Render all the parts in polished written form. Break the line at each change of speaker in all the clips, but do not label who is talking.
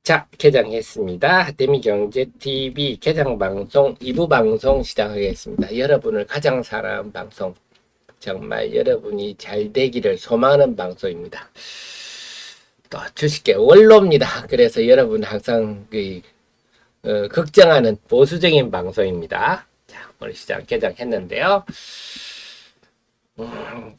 자, 개장했습니다. 하태미경제TV 개장방송 2부 방송 시작하겠습니다. 여러분을 가장 사랑하는 방송, 정말 여러분이 잘 되기를 소망하는 방송입니다. 또 주식계 원로입니다. 그래서 여러분 항상 걱정하는 보수적인 방송입니다. 자, 오늘 시장 개장했는데요.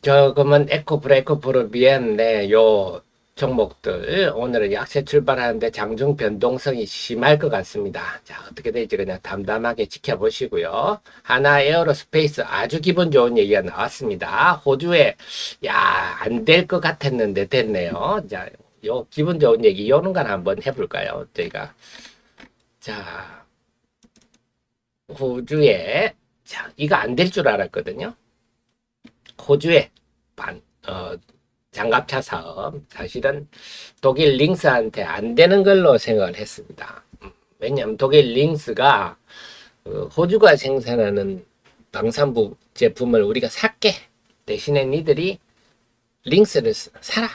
조금은 에코프로 BM, 요 종목들 오늘은 약세 출발하는데 장중 변동성이 심할 것 같습니다. 자, 어떻게 될지 그냥 담담하게 지켜보시고요. 하나 에어로스페이스 아주 기분 좋은 얘기가 나왔습니다. 호주에 안 될 것 같았는데 됐네요. 자, 요 기분 좋은 얘기 요런 걸 한번 해볼까요? 저희가 자, 호주에 이거 안 될 줄 알았거든요. 호주에 장갑차 사업 사실은 독일 링스한테 안 되는 걸로 생각을 했습니다. 왜냐하면 독일 링스가 호주가 생산하는 방산부 제품을 우리가 살게 대신에 니들이 링스를 사라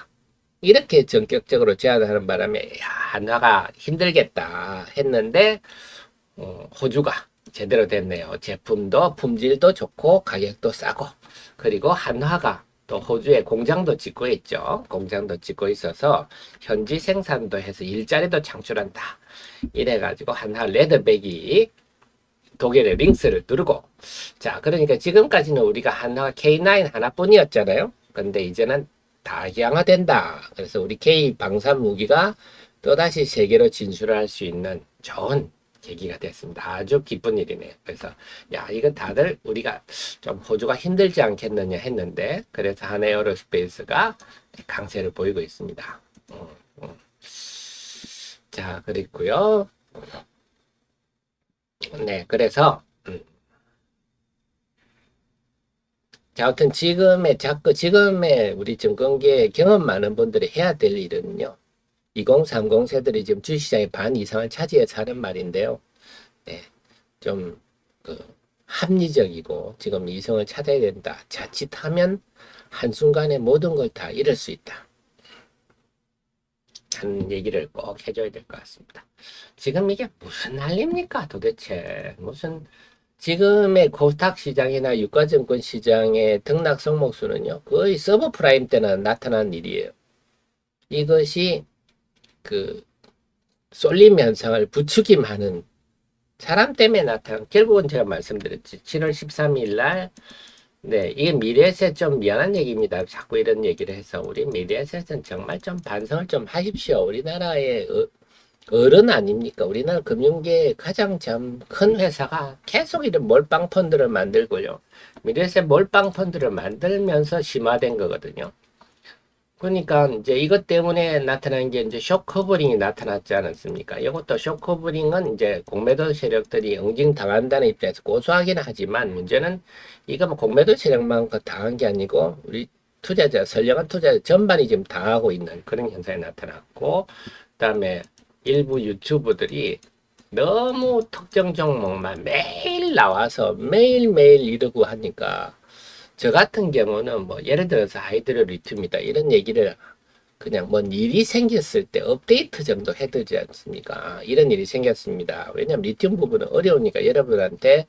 이렇게 전격적으로 제안하는 바람에 한화가 힘들겠다 했는데 호주가 제대로 됐네요. 제품도 품질도 좋고 가격도 싸고 그리고 한화가 또 호주에 공장도 짓고 있죠. 공장도 짓고 있어서 현지 생산도 해서 일자리도 창출한다. 이래가지고 한화 레드백이 독일의 링스를 누르고 자, 그러니까 지금까지는 우리가 한화 K9 하나뿐이었잖아요. 근데 이제는 다양화된다. 그래서 우리 K 방산 무기가 또다시 세계로 진출할 수 있는 좋은 계기가 됐습니다. 아주 기쁜 일이네요. 그래서 이거 다들 우리가 좀 호주가 힘들지 않겠느냐 했는데 그래서 한에어로스페이스가 강세를 보이고 있습니다. 자, 그랬고요. 네, 그래서 자, 아무튼 지금의 우리 증권계 경험 많은 분들이 해야 될 일은요. 2030 세들이 지금 주식시장의 반 이상을 차지해서 하는 말인데요. 네, 좀 합리적이고 지금 이성을 찾아야 된다. 자칫하면 한순간에 모든 걸 다 잃을 수 있다. 하는 얘기를 꼭 해줘야 될 것 같습니다. 지금 이게 무슨 난리입니까? 도대체 무슨 지금의 코스닥 시장이나 유가증권 시장의 등락 성목수는요. 거의 서브프라임 때나 나타난 일이에요. 이것이 쏠림 현상을 부추김하는 사람 때문에 나타난 결국은 제가 말씀드렸지 7월 13일 날 이게 미래에셋 좀 미안한 얘기입니다. 자꾸 이런 얘기를 해서 우리 미래에셋은 정말 좀 반성을 좀 하십시오. 우리나라의 어른 아닙니까? 우리나라 금융계의 가장 큰 회사가 계속 이런 몰빵 펀드를 만들고요. 미래에셋 몰빵 펀드를 만들면서 심화된 거거든요. 그러니까 이제 이것 때문에 나타난 게 이제 쇼커버링이 나타났지 않았습니까? 이것도 쇼커버링은 이제 공매도 세력들이 응징당한다는 입장에서 고소하긴 하지만 문제는 이거 뭐 공매도 세력만 당한 게 아니고 우리 투자자, 선량한 투자자 전반이 지금 당하고 있는 그런 현상이 나타났고 그다음에 일부 유튜브들이 너무 특정 종목만 매일 나와서 매일매일 이러고 하니까 저 같은 경우는 뭐 예를 들어서 하이드로 리튬이다 이런 얘기를 그냥 뭔 일이 생겼을 때 업데이트 정도 해두지 않습니까? 이런 일이 생겼습니다. 왜냐면 리튬 부분은 어려우니까 여러분한테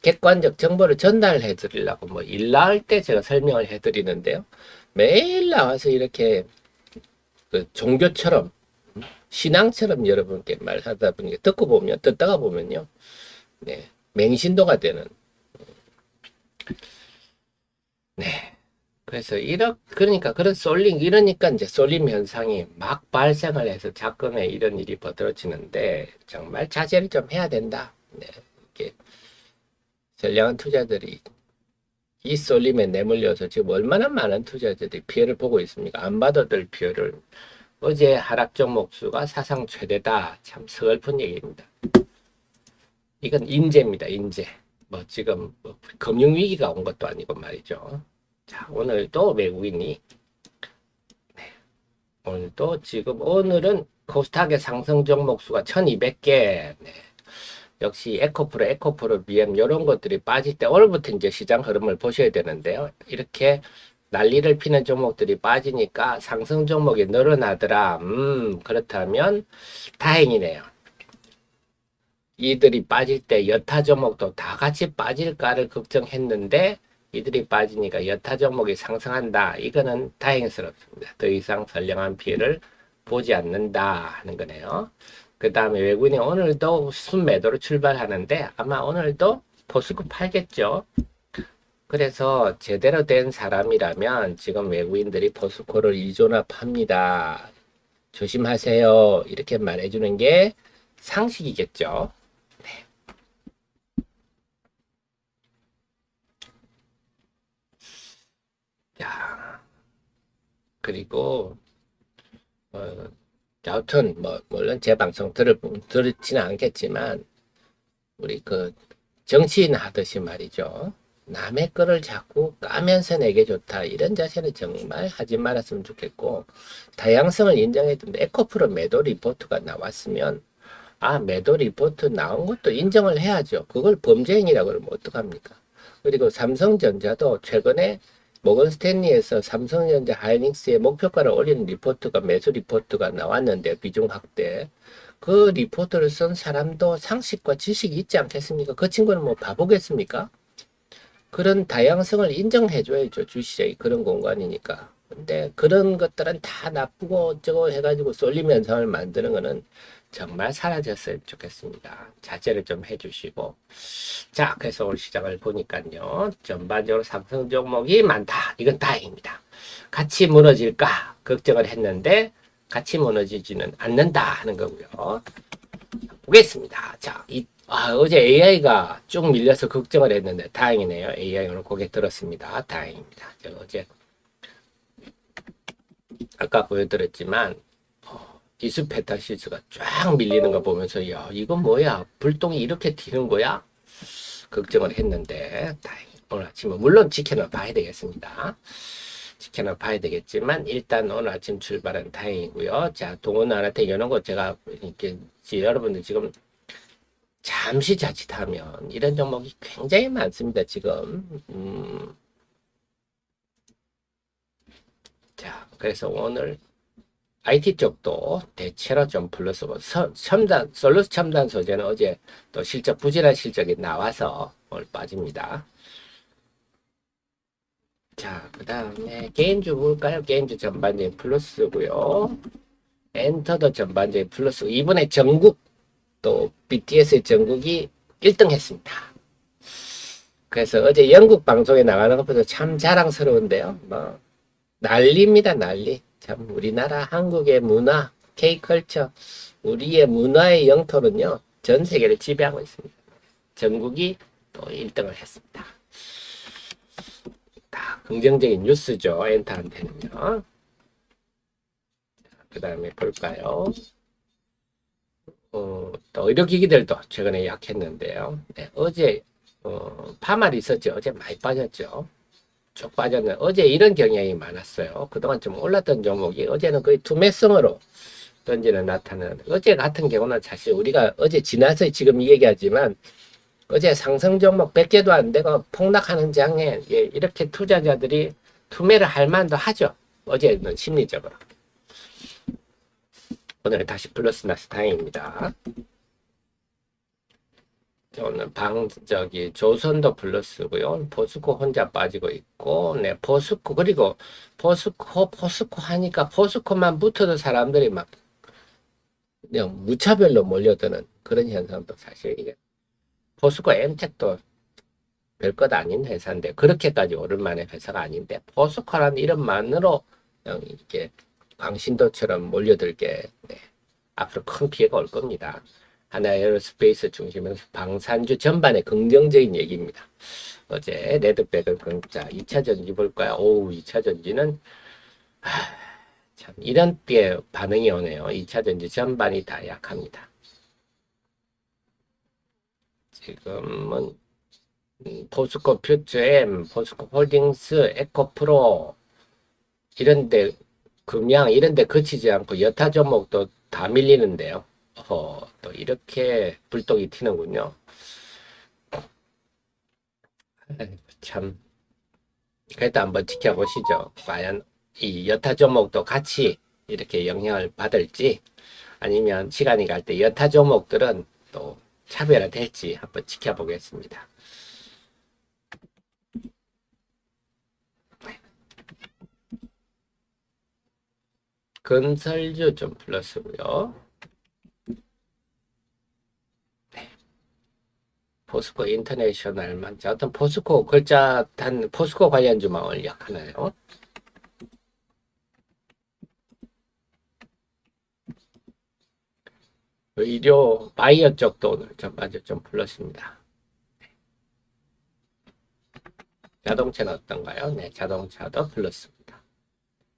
객관적 정보를 전달해 드리려고 뭐 일 나올 때 제가 설명을 해 드리는데요. 매일 나와서 이렇게 종교처럼 신앙처럼 여러분께 말하다 보니까 듣다가 보면요. 맹신도가 되는 그래서 그러니까 그런 이러니까 이제 쏠림 현상이 막 발생을 해서 자금에 이런 일이 벌어지는데 정말 자제를 좀 해야 된다. 이렇게 선량한 투자들이 이 쏠림에 내몰려서 지금 얼마나 많은 투자자들이 피해를 보고 있습니까? 안 받아도 될 피해를. 어제 하락 종목 수가 사상 최대다. 참 서글픈 얘기입니다. 이건 인재입니다. 인재. 뭐 지금 금융위기가 온 것도 아니고 말이죠. 자, 오늘도 외국인이 오늘도 오늘은 코스닥의 상승 종목 수가 1200개. 역시 에코프로 BM 이런 것들이 빠질 때 오늘부터 이제 시장 흐름을 보셔야 되는데요. 이렇게 난리를 피는 종목들이 빠지니까 상승 종목이 늘어나더라. 그렇다면 다행이네요. 이들이 빠질 때 여타 종목도 다 같이 빠질까를 걱정했는데 이들이 빠지니까 여타 종목이 상승한다. 이거는 다행스럽습니다. 더 이상 선량한 피해를 보지 않는다 하는 거네요. 그 다음에 외국인이 오늘도 순매도로 출발하는데 아마 오늘도 포스코 팔겠죠. 그래서 제대로 된 사람이라면 지금 외국인들이 포스코를 이조나 팝니다. 조심하세요. 이렇게 말해주는 게 상식이겠죠. 자, 그리고 어, 여하튼 물론 제 방송 들지는 않겠지만 우리 그 정치인 하듯이 말이죠. 남의 거를 자꾸 까면서 내게 좋다. 이런 자세는 정말 하지 말았으면 좋겠고 다양성을 인정해준다. 에코프로 매도 리포트가 나왔으면 매도 리포트 나온 것도 인정을 해야죠. 그걸 범죄 행위라고 그러면 어떡합니까? 그리고 삼성전자도 최근에 모건 스탠리에서 삼성전자 하이닉스의 목표가를 올리는 리포트가 매수 리포트가 나왔는데 비중 확대. 그 리포트를 쓴 사람도 상식과 지식이 있지 않겠습니까? 그 친구는 뭐 바보겠습니까? 그런 다양성을 인정해줘야죠. 주시장이 그런 공간이니까. 근데 그런 것들은 다 나쁘고 어쩌고 해가지고 쏠림 현상을 만드는 거는 정말 사라졌으면 좋겠습니다. 자제를 좀 해주시고. 자, 그래서 오늘 시장을 보니까요. 전반적으로 상승 종목이 많다. 이건 다행입니다. 같이 무너질까 걱정을 했는데 같이 무너지지는 않는다 하는 거고요. 보겠습니다. 자, 어제 AI가 쭉 밀려서 걱정을 했는데 다행이네요. AI 오늘 고개 들었습니다. 다행입니다. 어제 아까 보여드렸지만 디스페타시스가 쫙 밀리는 거 보면서 야 이건 뭐야 불똥이 이렇게 튀는 거야 걱정을 했는데 다행히 오늘 아침은 물론 지켜놔 봐야 되겠습니다. 지켜놔 봐야 되겠지만 일단 오늘 아침 출발은 다행이고요. 자 동원한테 이런 거 제가 이렇게 여러분들 지금 잠시 자칫하면 이런 종목이 굉장히 많습니다. 지금 자 그래서 오늘 IT 쪽도 대체로 좀 플러스고 솔루스 첨단 소재는 어제 또 실적 부진한 실적이 나와서 오늘 빠집니다. 자, 그 다음에 게임주 볼까요? 게임주 전반적인 플러스고요. 엔터도 전반적인 플러스. 이번에 전국 또 BTS의 전국이 1등 했습니다. 그래서 어제 영국 방송에 나가는 것보다 참 자랑스러운데요. 난리입니다, 난리. 참 우리나라 한국의 문화, K컬처, 우리의 문화의 영토는요. 전 세계를 지배하고 있습니다. 전국이 또 1등을 했습니다. 다 긍정적인 뉴스죠. 엔터한테는요. 그 다음에 볼까요? 또 의료기기들도 최근에 약했는데요. 네, 어제 파말 있었죠. 어제 많이 빠졌죠. 쭉 빠졌는데 어제 이런 경향이 많았어요. 그동안 좀 올랐던 종목이 어제는 거의 투매성으로 던지는 나타나는 어제 같은 경우는 사실 우리가 어제 지나서 지금 얘기하지만 어제 상승 종목 100개도 안 되고 폭락하는 장에 이렇게 투자자들이 투매를 할 만도 하죠. 어제는 심리적으로. 오늘 다시 플러스 나서 다행입니다. 오늘 조선도 플러스고요. 포스코 혼자 빠지고 있고, 네, 포스코, 그리고 포스코 하니까 포스코만 붙어도 사람들이 막 그냥 무차별로 몰려드는 그런 현상도 사실 이게 포스코 엠텍도 별것 아닌 회사인데 그렇게까지 오랜만에 회사가 아닌데 포스코라는 이름만으로 그냥 이렇게 광신도처럼 몰려들게 네, 앞으로 큰 피해가 올 겁니다. 하나에어로스페이스 중심으로 방산주 전반의 긍정적인 얘기입니다. 어제 레드백을 자 2차 전지 볼까요? 2차 전지는 참 이런 때 반응이 오네요. 2차 전지 전반이 다 약합니다. 지금은 포스코 퓨처엠, 포스코 홀딩스, 에코프로 이런데 금양 이런데 그치지 않고 여타 종목도 다 밀리는데요. 또 이렇게 불똥이 튀는군요. 참 그래도 한번 지켜보시죠. 과연 이 여타 종목도 같이 이렇게 영향을 받을지 아니면 시간이 갈 때 여타 종목들은 또 차별화될지 한번 지켜보겠습니다. 건설주 좀 플러스고요. 포스코 인터내셔널만, 자, 어떤 포스코 글자 단 포스코 관련주만 오늘 약하나요? 의료 바이오 쪽도 오늘 전반적으로 좀 플러스입니다. 자동차는 어떤가요? 네, 자동차도 플러스입니다.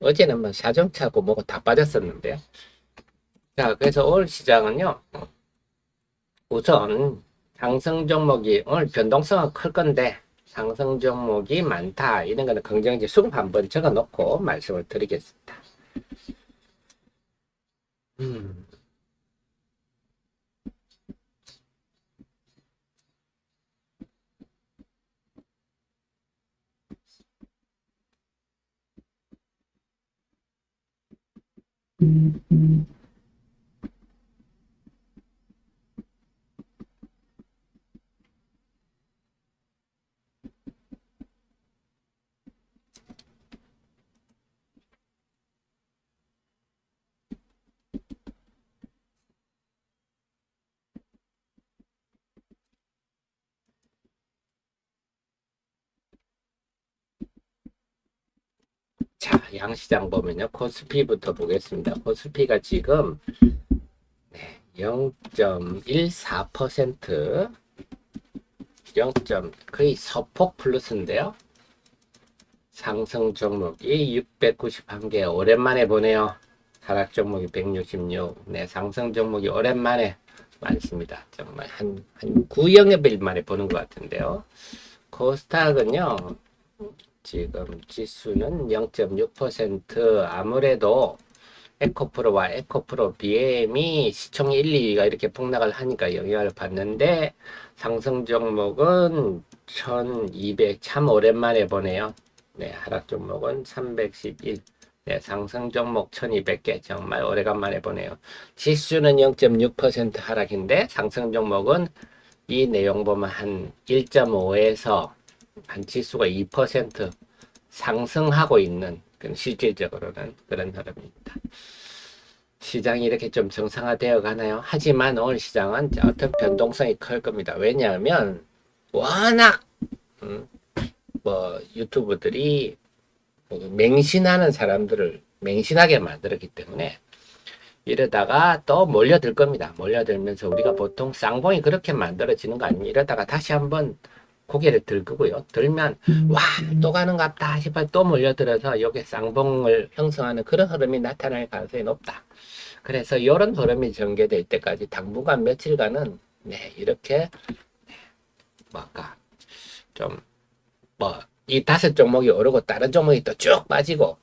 어제는 뭐 자동차고 뭐고 다 빠졌었는데요. 자, 그래서 오늘 시장은요, 우선 상승 종목이 오늘 변동성은 클 건데 상승 종목이 많다. 이런 거는 긍정지수 한번 적어 놓고 말씀을 드리겠습니다. 음. 자, 양시장 보면요. 코스피부터 보겠습니다. 코스피가 지금 0.14% 0. 거의 소폭 플러스인데요. 상승 종목이 691개 오랜만에 보네요. 하락 종목이 166. 네, 상승 종목이 오랜만에 많습니다. 정말 한 9영업일 만에 보는 것 같은데요. 코스닥은요. 지금 지수는 0.6%. 아무래도 에코프로와 에코프로 BM이 시총 1, 2위가 이렇게 폭락을 하니까 영향을 받는데 상승 종목은 1200, 참 오랜만에 보네요. 네, 하락 종목은 311. 네, 상승 종목 1200개 정말 오래간만에 보네요. 지수는 0.6% 하락인데 상승 종목은 이 내용 보면 한 1.5에서 한 지수가 2% 상승하고 있는 그런 실질적으로는 그런 흐름입니다. 시장이 이렇게 좀 정상화되어 가나요? 하지만 오늘 시장은 어떤 변동성이 클 겁니다. 왜냐하면 워낙 뭐 유튜브들이 맹신하는 사람들을 맹신하게 만들었기 때문에 이러다가 또 몰려들 겁니다. 몰려들면서 우리가 보통 쌍봉이 그렇게 만들어지는 거 아니에요? 이러다가 다시 한번 고개를 들고요. 들면 와, 또 가는갑다 싶어 또 몰려들어서 여기 쌍봉을 형성하는 그런 흐름이 나타날 가능성이 높다. 그래서 이런 흐름이 전개될 때까지 당분간 며칠간은 네, 이렇게 뭐 아까 좀 뭐 이 다섯 종목이 오르고 다른 종목이 또 쭉 빠지고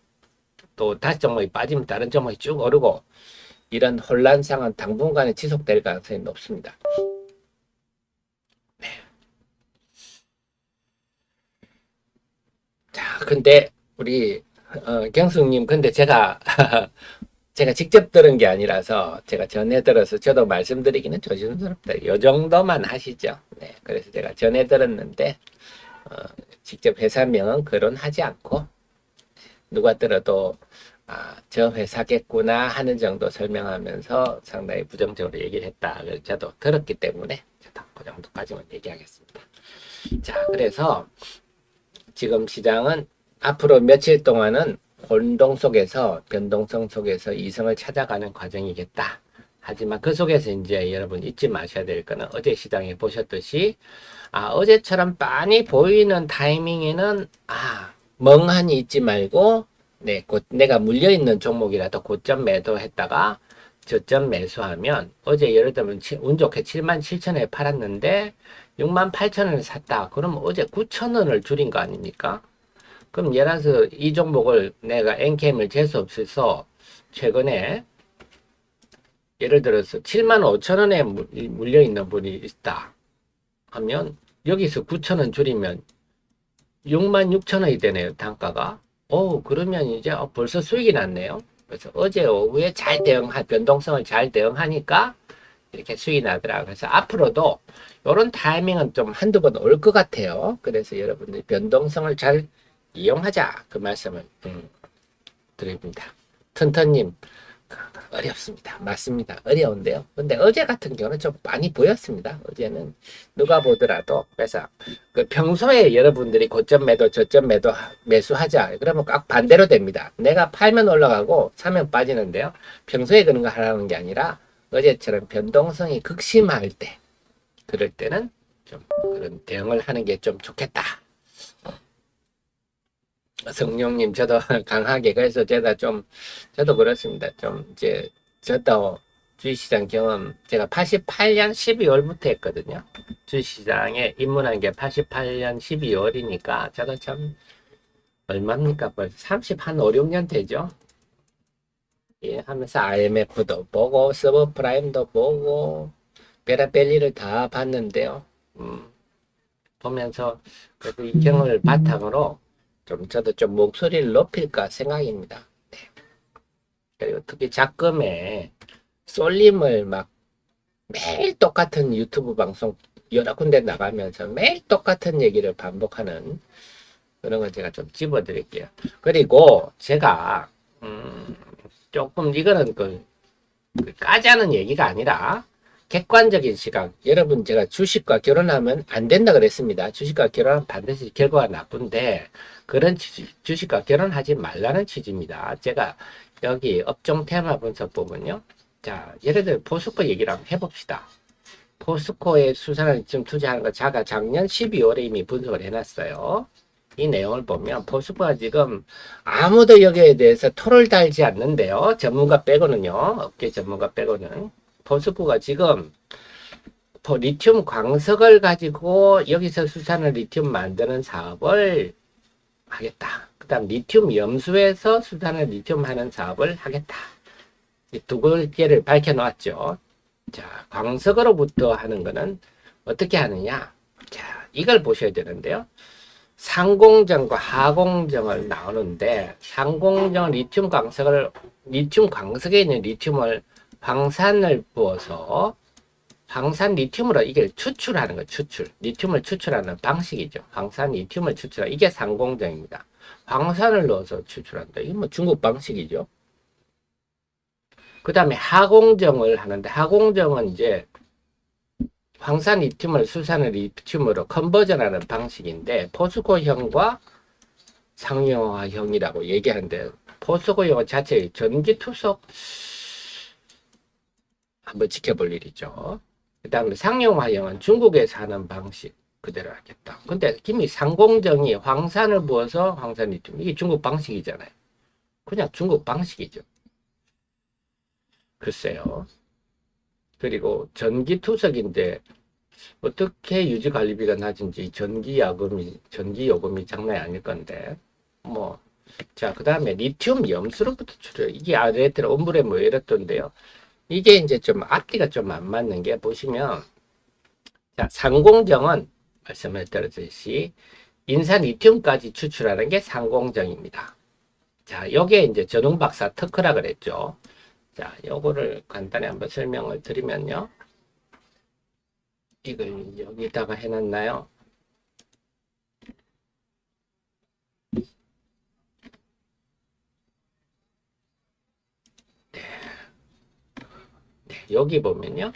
또 다섯 종목이 빠지면 다른 종목이 쭉 오르고 이런 혼란상은 당분간에 지속될 가능성이 높습니다. 네. 자, 근데 우리 경숙님, 근데 제가 제가 직접 들은 게 아니라서 제가 전해 들어서 저도 말씀드리기는 조심스럽다. 이 정도만 하시죠. 네, 그래서 제가 전해 들었는데 직접 회사명은 거론하지 않고 누가 들어도 저 회사겠구나 하는 정도 설명하면서 상당히 부정적으로 얘기를 했다. 저도 들었기 때문에 저도 그 정도까지만 얘기하겠습니다. 자, 그래서 지금 시장은 앞으로 며칠 동안은 혼동 속에서 변동성 속에서 이성을 찾아가는 과정이겠다. 하지만 그 속에서 이제 여러분 잊지 마셔야 될 거는 어제 시장에 보셨듯이 어제처럼 빤히 보이는 타이밍에는 멍하니 있지 말고 네, 내가 물려있는 종목이라도 고점 매도했다가 저점 매수하면 어제 예를 들면 운 좋게 77,000원에 팔았는데 68,000원에 샀다. 그럼 어제 9,000원을 줄인 거 아닙니까? 그럼 예를 들어서 이 종목을 내가 NKM을 재수 없어서 최근에 예를 들어서 75,000원에 물려있는 분이 있다 하면 여기서 9,000원 줄이면 66,000원이 되네요, 단가가. 그러면 이제 벌써 수익이 났네요. 그래서 어제 오후에 변동성을 잘 대응하니까 이렇게 수익이 나더라. 그래서 앞으로도 이런 타이밍은 좀 한두 번 올 것 같아요. 그래서 여러분들 변동성을 잘 이용하자. 그 말씀을 드립니다. 튼튼님, 어렵습니다. 맞습니다. 어려운데요. 근데 어제 같은 경우는 좀 많이 보였습니다. 어제는 누가 보더라도. 그래서 그 평소에 여러분들이 고점 매도, 저점 매도 매수하자. 그러면 꽉 반대로 됩니다. 내가 팔면 올라가고 사면 빠지는데요. 평소에 그런 거 하라는 게 아니라 어제처럼 변동성이 극심할 때, 그럴 때는 좀 그런 대응을 하는 게 좀 좋겠다. 성룡님, 저도 강하게, 그래서 저도 그렇습니다. 좀, 이제, 저도 주식시장 경험, 제가 88년 12월부터 했거든요. 주식시장에 입문한 게 88년 12월이니까, 저도 참, 얼마입니까? 벌써 30, 5, 6년 되죠? 예, 하면서 IMF도 보고, 서브프라임도 보고, 베라벨리를 다 봤는데요. 보면서, 그래도 이 경험을 바탕으로, 저도 좀 목소리를 높일까 생각입니다. 네. 그리고 특히 작금에 쏠림을 막 매일 똑같은 유튜브 방송 여러 군데 나가면서 매일 똑같은 얘기를 반복하는 그런 걸 제가 좀 집어드릴게요. 그리고 제가 조금 이거는 그 까자는 얘기가 아니라 객관적인 시각. 여러분, 제가 주식과 결혼하면 안 된다 그랬습니다. 주식과 결혼하면 반드시 결과가 나쁜데 그런 주식과 결혼하지 말라는 취지입니다. 제가 여기 업종 테마 분석 보면요. 자, 예를 들어 포스코 얘기를 한번 해봅시다. 포스코의 수산을 지금 투자하는 거 제가 작년 12월에 이미 분석을 해놨어요. 이 내용을 보면 포스코가 지금 아무도 여기에 대해서 토를 달지 않는데요. 전문가 빼고는요. 업계 전문가 빼고는. 포스코가 지금 리튬 광석을 가지고 여기서 수산을 리튬 만드는 사업을 하겠다. 그 다음 리튬 염수에서 수산을 리튬 하는 사업을 하겠다. 이 두 개를 밝혀놓았죠. 자, 광석으로부터 하는 거는 어떻게 하느냐. 자, 이걸 보셔야 되는데요. 상공정과 하공정을 나오는데 상공정 리튬 광석에 있는 리튬을 황산을 부어서 황산 리튬으로 이게 추출하는 거, 리튬을 추출하는 방식이죠. 황산 리튬을 추출하는, 이게 상공정입니다. 황산을 넣어서 추출한다. 이게 뭐 중국 방식이죠. 그 다음에 하공정을 하는데, 하공정은 이제 황산 리튬을 수산을 리튬으로 컨버전하는 방식인데, 포스코형과 상용화형이라고 얘기하는데, 포스코형 자체의 전기투석 한번 지켜볼 일이죠. 그 다음에 상용화형은 중국에서 하는 방식 그대로 하겠다. 근데 이미 상공정이 황산을 부어서 황산 리튬, 이게 중국 방식이잖아요. 그냥 중국 방식이죠. 글쎄요. 그리고 전기투석인데 어떻게 유지관리비가 낮은지 전기요금이 장난이 아닐 건데 뭐. 자, 그 다음에 리튬 염수로부터 추출. 이게 아래로 온물에 뭐 이랬던데요. 이게 이제 좀 앞뒤가 좀 안 맞는 게 보시면, 자, 상공정은 말씀을 드렸듯이 인산 리튬까지 추출하는 게 상공정입니다. 자, 요게 이제 전웅박사 특허라 그랬죠. 자, 요거를 간단히 한번 설명을 드리면요. 이걸 여기다가 해놨나요? 여기 보면요.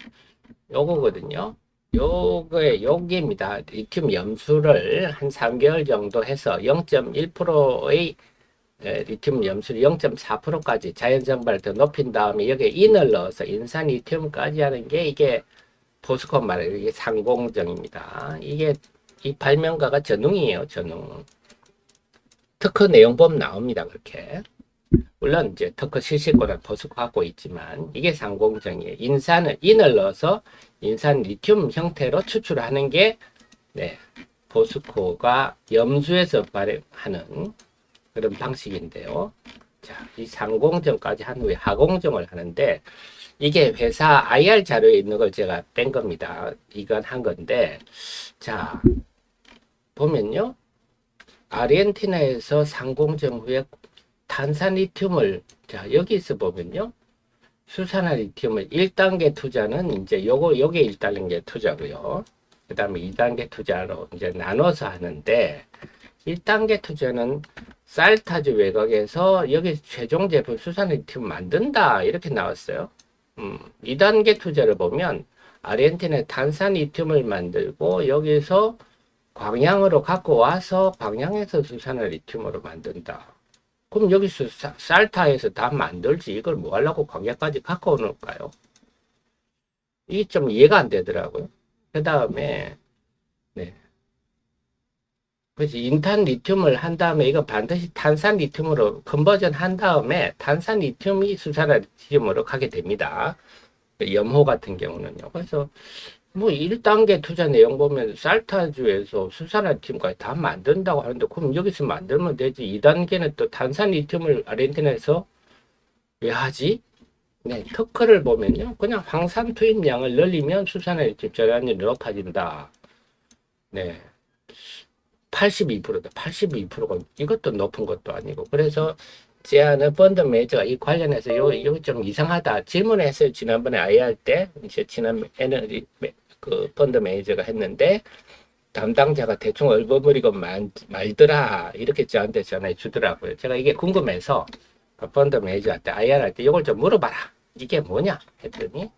요거거든요. 여기입니다. 리튬 염수를 한 3개월 정도 해서 0.1%의 리튬 염수를 0.4%까지 자연정발을 더 높인 다음에 여기에 인을 넣어서 인산 리튬까지 하는 게 이게 포스코 말이에요. 이게 상공정입니다. 이게 이 발명가가 전웅이에요. 전웅. 특허 내용 보면 나옵니다. 그렇게. 물론 이제 특허 실시권을 포스코 갖고 있지만 이게 상공정이에요. 인을 넣어서 인산 리튬 형태로 추출하는 게 포스코가 염수에서 발행하는 그런 방식인데요. 자, 이 상공정까지 한 후에 하공정을 하는데 이게 회사 IR 자료에 있는 걸 제가 뺀 겁니다. 이건 한 건데, 자, 보면요. 아르헨티나에서 상공정 후에 탄산 리튬을, 자, 여기서 보면요. 수산화 리튬을 1단계 투자는 이제 요게 1단계 투자고요. 그 다음에 2단계 투자로 이제 나눠서 하는데, 1단계 투자는 쌀타주 외곽에서 여기 최종 제품 수산화 리튬 만든다. 이렇게 나왔어요. 2단계 투자를 보면 아르헨티나에 탄산 리튬을 만들고 여기서 광양으로 갖고 와서 광양에서 수산화 리튬으로 만든다. 그럼 여기서 쌀타에서 다 만들지 이걸 뭐 하려고 광양까지 갖고 오는가요? 이게 좀 이해가 안 되더라고요. 그 다음에 네. 그래서 인탄 리튬을 한 다음에 이거 반드시 탄산 리튬으로 컨버전 한 다음에 탄산 리튬이 수산화 리튬으로 가게 됩니다. 염호 같은 경우는요. 그래서 뭐 1단계 투자 내용 보면 쌀타주에서 수산화 리튬까지 다 만든다고 하는데 그럼 여기서 만들면 되지. 2단계는 또 탄산 리튬을 아르헨티나에서 왜 하지? 네, 특허를 보면요. 그냥 황산 투입량을 늘리면 수산화 리튬 저장률이 높아진다. 네. 82%다. 82%가 이것도 높은 것도 아니고. 그래서 제안은 펀드 매니저가 이 관련해서 이거 좀 이상하다. 질문했어요. 지난번에 IR 때. 이제 지난 에너지 그 펀드 매니저가 했는데 담당자가 대충 얼버무리고 말더라. 이렇게 저한테 전화해 주더라고요. 제가 이게 궁금해서 펀드 매니저한테 IR 할 때 이걸 좀 물어봐라. 이게 뭐냐? 했더니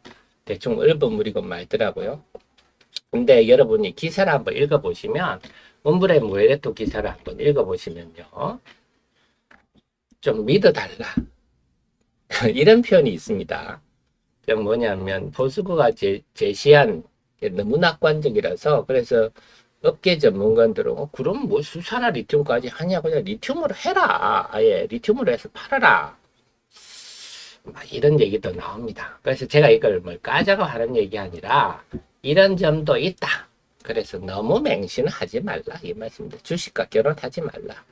대충 얼버무리고 말더라고요. 근데 여러분이 기사를 한번 읽어보시면 옴브레 무에레토 기사를 한번 읽어보시면요. 좀 믿어달라. 이런 표현이 있습니다. 그럼 뭐냐면 보수구가 제시한 게 너무 낙관적이라서 그래서 업계 전문가들은 그럼 뭐 수산화 리튬까지 하냐 그냥 리튬으로 해라. 아예 리튬으로 해서 팔아라. 막 이런 얘기도 나옵니다. 그래서 제가 이걸 뭘 까자고 하는 얘기 아니라 이런 점도 있다. 그래서 너무 맹신하지 말라 이 말씀입니다. 주식과 결혼하지 말라.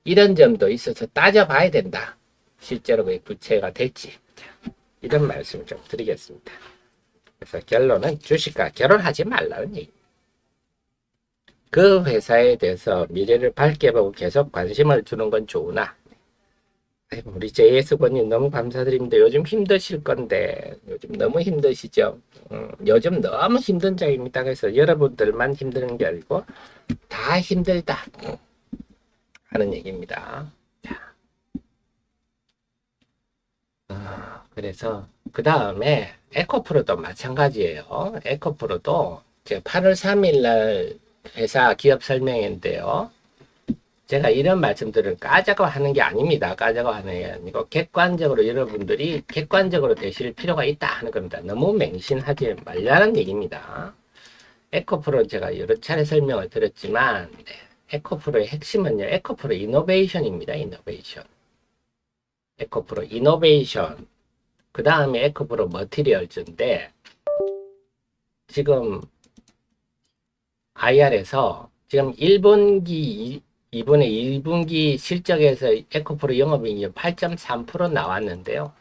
이런 점도 있어서 따져봐야 된다. 실제로 그게 부채가 될지. 이런 말씀을 좀 드리겠습니다. 그래서 결론은 주식과 결혼하지 말라는 얘기. 그 회사에 대해서 미래를 밝게 보고 계속 관심을 주는 건 좋으나 우리 JS권님 너무 감사드립니다. 요즘 힘드실 건데 요즘 너무 힘드시죠? 요즘 너무 힘든 장입니다. 그래서 여러분들만 힘드는 게 아니고 다 힘들다 하는 얘기입니다. 그래서 그 다음에 에코프로도 마찬가지예요. 에코프로도 제가 8월 3일 날 회사 기업 설명회인데요. 제가 이런 말씀들을 까자고 하는 게 아닙니다. 까자고 하는 게 아니고 객관적으로 여러분들이 객관적으로 되실 필요가 있다 하는 겁니다. 너무 맹신하지 말라는 얘기입니다. 에코프로 제가 여러 차례 설명을 드렸지만 네. 에코프로의 핵심은요. 에코프로 이노베이션입니다. 이노베이션. 에코프로 이노베이션. 그 다음에 에코프로 머티리얼즈인데 지금 IR에서 지금 1분기 2분기 실적에서 에코프로 영업이익률 8.3% 나왔는데요.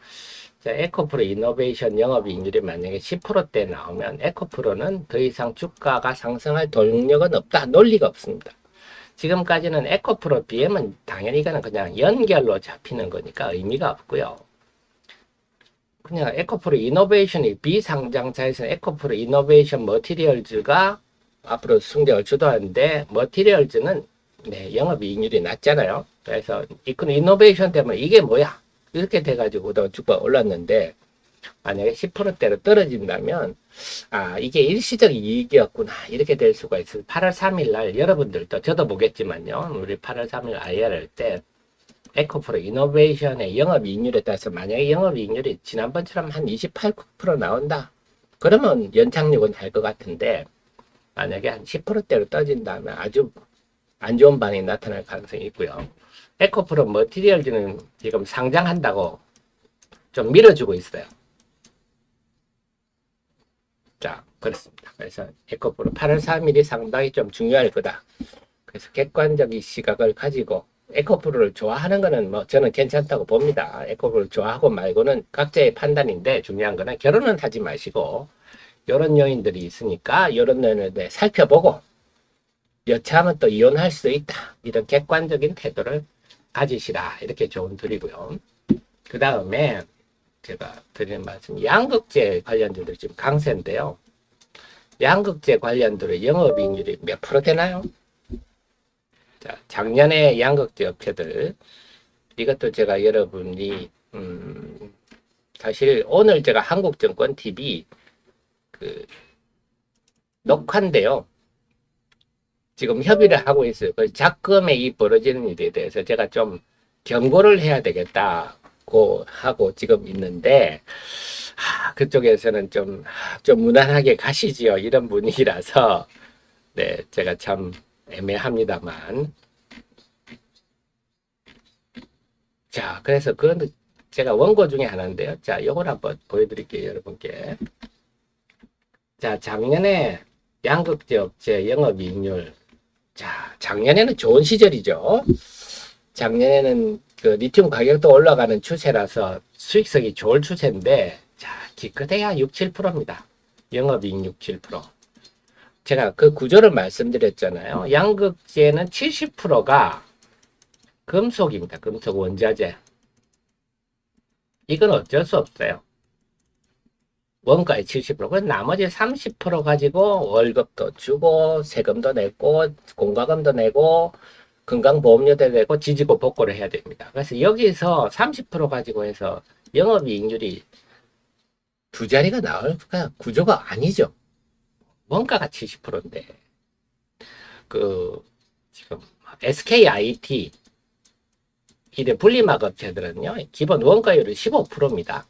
자, 에코프로 이노베이션 영업이익률이 만약에 10%대 나오면 에코프로는 더 이상 주가가 상승할 동력은 없다. 논리가 없습니다. 지금까지는 에코프로 BM은 당연히 이거는 그냥 연결로 잡히는 거니까 의미가 없고요. 그냥 에코프로 이노베이션이 비상장사에서는 에코프로 이노베이션 머티리얼즈가 앞으로 승격을 주도하는데 머티리얼즈는 네, 영업이익률이 낮잖아요. 그래서 이노베이션 때문에 이게 뭐야? 이렇게 돼가지고 주가가 올랐는데 만약에 10%대로 떨어진다면 이게 일시적 이익이었구나 이렇게 될 수가 있어요. 8월 3일 날 여러분들도 저도 보겠지만요. 우리 8월 3일 IR 할 때 에코프로 이노베이션의 영업이익률에 따라서 만약에 영업이익률이 지난번처럼 한 28% 나온다. 그러면 연착륙은 할 것 같은데 만약에 한 10%대로 떨어진다면 아주 안 좋은 반응이 나타날 가능성이 있고요. 에코프로 머티리얼즈는 지금 상장한다고 좀 밀어주고 있어요. 자, 그렇습니다. 그래서 에코프로 8월 3일이 상당히 좀 중요할 거다. 그래서 객관적인 시각을 가지고 에코프로를 좋아하는 거는 뭐 저는 괜찮다고 봅니다. 에코프로를 좋아하고 말고는 각자의 판단인데 중요한 거는 결혼은 하지 마시고 이런 요인들이 있으니까 이런 요인을 살펴보고 여차하면 또 이혼할 수도 있다. 이런 객관적인 태도를 가지시라. 이렇게 조언 드리고요. 그 다음에 제가 드리는 말씀, 양극재 관련주들 지금 강세인데요. 양극재 관련주의 영업이익률이 몇 프로 되나요? 자, 작년에 양극재 업체들, 이것도 제가 여러분이 사실 오늘 제가 한국증권 TV 그 녹화인데요. 지금 협의를 하고 있어요. 그 작금에 이 벌어지는 일에 대해서 제가 좀 경고를 해야 되겠다고 하고 지금 있는데, 그쪽에서는 좀 무난하게 가시지요. 이런 분위기라서, 네, 제가 참 애매합니다만. 자, 그래서 그런 제가 원고 중에 하나인데요. 자, 요걸 한번 보여드릴게요, 여러분께. 자, 작년에 양극재 업체 영업이익률. 자, 작년에는 좋은 시절이죠. 작년에는 그 리튬 가격도 올라가는 추세라서 수익성이 좋을 추세인데, 자, 기껏해야 6, 7%입니다. 영업이익 6, 7%. 제가 그 구조를 말씀드렸잖아요. 양극재는 70%가 금속입니다. 금속 원자재. 이건 어쩔 수 없어요. 원가의 70%. 나머지 30% 가지고 월급도 주고, 세금도 내고, 공과금도 내고, 건강보험료도 내고, 지지고 복구를 해야 됩니다. 그래서 여기서 30% 가지고 해서 영업이익률이 두 자리가 나올 구조가 아니죠. 원가가 70%인데. 지금, SKIT, 이래 분리막 업체들은요, 기본 원가율이 15%입니다.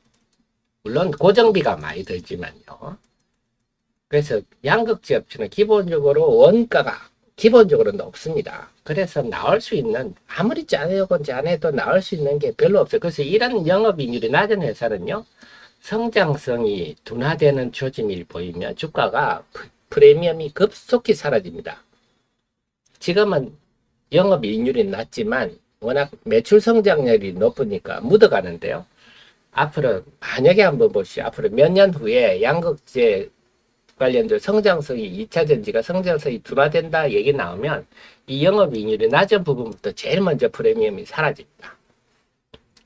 물론 고정비가 많이 들지만요. 그래서 양극재 업체는 기본적으로 원가가 기본적으로 높습니다. 그래서 나올 수 있는, 아무리 짜내도 나올 수 있는 게 별로 없어요. 그래서 이런 영업이익률이 낮은 회사는요, 성장성이 둔화되는 조짐이 보이면 주가가 프리미엄이 급속히 사라집니다. 지금은 영업이익률이 낮지만 워낙 매출 성장률이 높으니까 묻어가는데요. 앞으로 만약에 한번 보시죠. 앞으로 몇 년 후에 양극재 관련된 성장성이 2차 전지가 성장성이 둔화된다 얘기 나오면 이 영업이익률이 낮은 부분부터 제일 먼저 프리미엄이 사라집니다.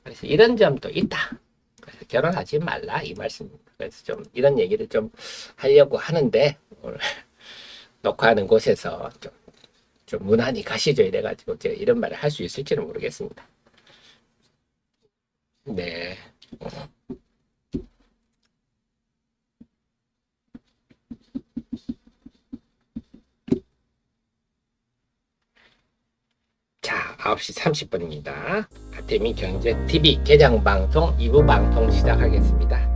그래서 이런 점도 있다. 그래서 결혼하지 말라 이 말씀입니다. 그래서 좀 이런 얘기를 좀 하려고 하는데 오늘 녹화하는 곳에서 좀 무난히 가시죠 이래가지고 제가 이런 말을 할 수 있을지는 모르겠습니다. 네. 자, 9시 30분입니다. 아태미 경제 TV 개장 방송 2부 방송 시작하겠습니다.